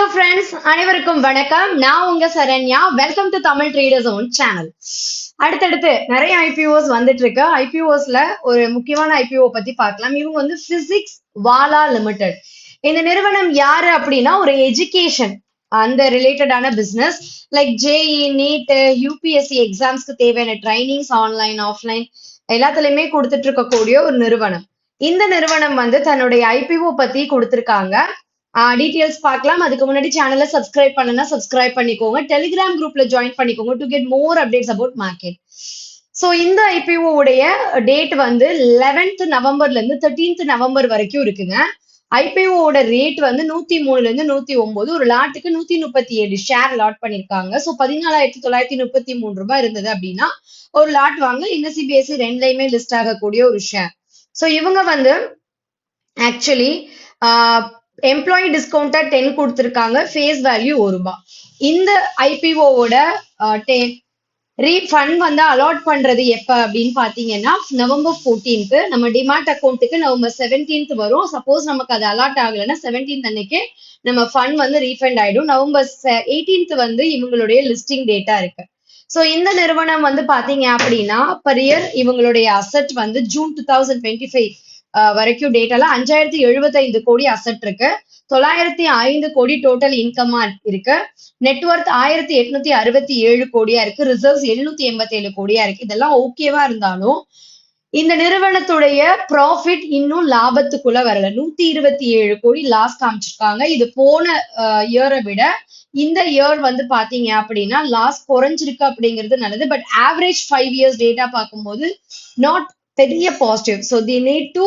Hello friends, அனைவருக்கும் வணக்கம். நான் உங்க Saranya. Welcome to Tamil traders own channel. அடுத்தடுத்து நிறைய ஐபிஓஸ் வந்துட்டு இருக்கு. ஐபிஓஸ்ல ஒரு முக்கியமான ஐபிஓ பத்தி பார்க்கலாம். இவங்க வந்து பிசிக்ஸ் வாலா லிமிடெட். இந்த நிறுவனம் யாரு அப்படின்னா ஒரு எஜுகேஷன் அந்த ரிலேட்டடான business like JEE, NEET, UPSC எக்ஸாம்ஸ்க்கு தேவையான ட்ரைனிங்ஸ் ஆன்லைன் ஆஃப்லைன் எல்லாத்துலயுமே கொடுத்துட்டு இருக்கக்கூடிய ஒரு நிறுவனம். இந்த நிறுவனம் வந்து தன்னுடைய ஐபிஓ பத்தி கொடுத்திருக்காங்க. டீடைல்ஸ் பார்க்கலாம். அதுக்கு முன்னாடி சேனலை சப்ஸ்கிரைப் பண்ணனா சப்ஸ்கிரைப் பண்ணிக்கோங்க. டெலிகிராம் குரூப்ல ஜாயின் பண்ணிக்கோங்க to get more updates about market. So இந்த ஐபிஓ உடைய டேட் வந்து 11th நவம்பர்ல இருந்து 13th நவம்பர் வரைக்கும் இருக்குங்க. ஐபிஓட ரேட் வந்து 103ல இருந்து 109, ஒரு லாட்டுக்கு 137 ஷேர் லாட் பண்ணிருக்காங்க. ஸோ 14,933 ரூபாய் இருந்தது அப்படின்னா ஒரு லாட் வாங்க. என்எஸ்சி பிஎஸ்சி ரெண்டுலையுமே லிஸ்ட் ஆகக்கூடிய ஒரு ஷேர். ஸோ இவங்க வந்து ஆக்சுவலி எம்ப்ளாயி டிஸ்கவுண்டா 10 கொடுத்துருக்காங்க. Face value ₹1. இந்த ஐபிஓவோட ரீஃபண்ட் வந்து அலாட் பண்றது எப்ப அப்படின்னு பாத்தீங்கன்னா நவம்பர் 14th. நம்ம டிமாட் அக்கௌண்ட்டுக்கு நவம்பர் 17th வரும். சப்போஸ் நமக்கு அது அலாட் ஆகலைன்னா 17th அன்னைக்கு நம்ம ஃபண்ட் வந்து ரீஃபண்ட் ஆயிடும். நவம்பர் 18th வந்து இவங்களுடைய லிஸ்டிங் டேட்டா இருக்கு. ஸோ இந்த நிறுவனம் வந்து பாத்தீங்க அப்படின்னா பர் இயர் இவங்களுடைய அசெட் வந்து ஜூன் 2025 வரைக்கும் டேட்டால 5075 கோடி அசெட் இருக்கு. 905 கோடி டோட்டல் இன்கமா இருக்கு. நெட்வொர்த் 1867 கோடியா இருக்கு. ரிசர்வ்ஸ் 787 கோடியா இருக்கு. இதெல்லாம் ஓகேவா இருந்தாலும் இந்த நிறுவனத்துடைய ப்ராஃபிட் இன்னும் லாபத்துக்குள்ள வரல. 127 கோடி லாஸ் காமிச்சிருக்காங்க. இது போன இயரை விட இந்த இயர் வந்து பாத்தீங்க அப்படின்னா லாஸ் குறைஞ்சிருக்கு அப்படிங்கிறது நல்லது. பட் ஆவரேஜ் 5 years டேட்டா பார்க்கும்போது நாட் பெரிய positive. So the need to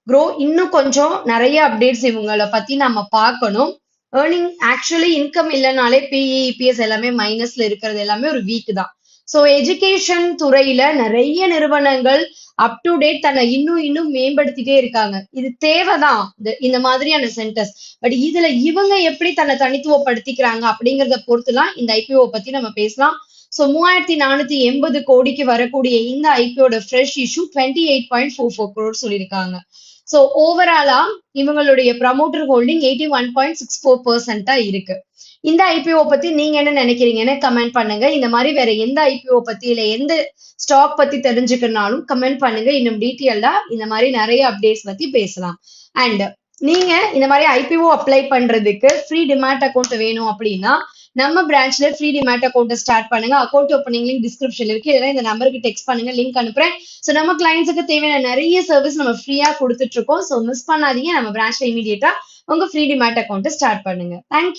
grow. இன்னும் கொஞ்சம் நிறைய அப்டேட்ஸ் இவங்களை பத்தி நம்ம பார்க்கணும். ஏர்னிங் ஆக்சுவலி இன்கம் இல்லைனாலே பிஇ, இபிஎஸ் எல்லாமே மைனஸ்ல இருக்கிறது எல்லாமே ஒரு வீக் தான். ஸோ எஜுகேஷன் துறையில நிறைய நிறுவனங்கள் அப் டு டேட் தன்னை இன்னும் மேம்படுத்திட்டே இருக்காங்க. இது தேவைதான் இந்த மாதிரியான சென்டர்ஸ். பட் இதுல இவங்க எப்படி தன்னை தனித்துவப்படுத்திக்கிறாங்க அப்படிங்கறத பொறுத்துலாம் இந்த ஐபிஓ பத்தி நம்ம பேசலாம். ஸோ 3480 கோடிக்கு வரக்கூடிய இந்த ஐபிஓட ஃப்ரெஷ் இஷ்யூ 28.44 crore சொல்லியிருக்காங்க. ஸோ ஓவராலா இவங்களுடைய ப்ரமோட்டர் ஹோல்டிங் 81.64% இருக்கு. இந்த ஐபிஓ பத்தி நீங்க என்ன நினைக்கிறீங்கன்னு கமெண்ட் பண்ணுங்க. இந்த மாதிரி வேற எந்த ஐபிஓ பத்தி இல்ல எந்த ஸ்டாக் பத்தி தெரிஞ்சுக்கனாலும் கமெண்ட் பண்ணுங்க. இன்னும் டீட்டெயில்டா இந்த மாதிரி நிறைய அப்டேட்ஸ் பத்தி பேசலாம். அண்ட் நீங்க இந்த மாதிரி ஐபிஓ அப்ளை பண்றதுக்கு ஃப்ரீ டிமாட் அக்கௌண்ட் வேணும் அப்படின்னா நம்ம பிரான்ச்ல ஃப்ரீ டிமாட் அக்கௌண்ட் ஸ்டார்ட் பண்ணுங்க. அக்கௌண்ட் ஓப்பனிங் லிங்க் டிஸ்கிரிப்ஷன்ல இருக்கு. இதெல்லாம் இந்த நம்பருக்கு டெக்ஸ்ட் பண்ணுங்க, லிங்க் அனுப்புறேன். ஸோ நம்ம கிளைண்ட்ஸுக்கு தேவையான நிறைய சர்வீஸ் நம்ம ஃப்ரீயா கொடுத்துட்டு இருக்கோம். ஸோ மிஸ் பண்ணாதீங்க. நம்ம பிரான்ச்ல இமீடியட்டா உங்க ஃப்ரீ டிமாட் அக்கௌண்ட் ஸ்டார்ட் பண்ணுங்க. தேங்க்யூ.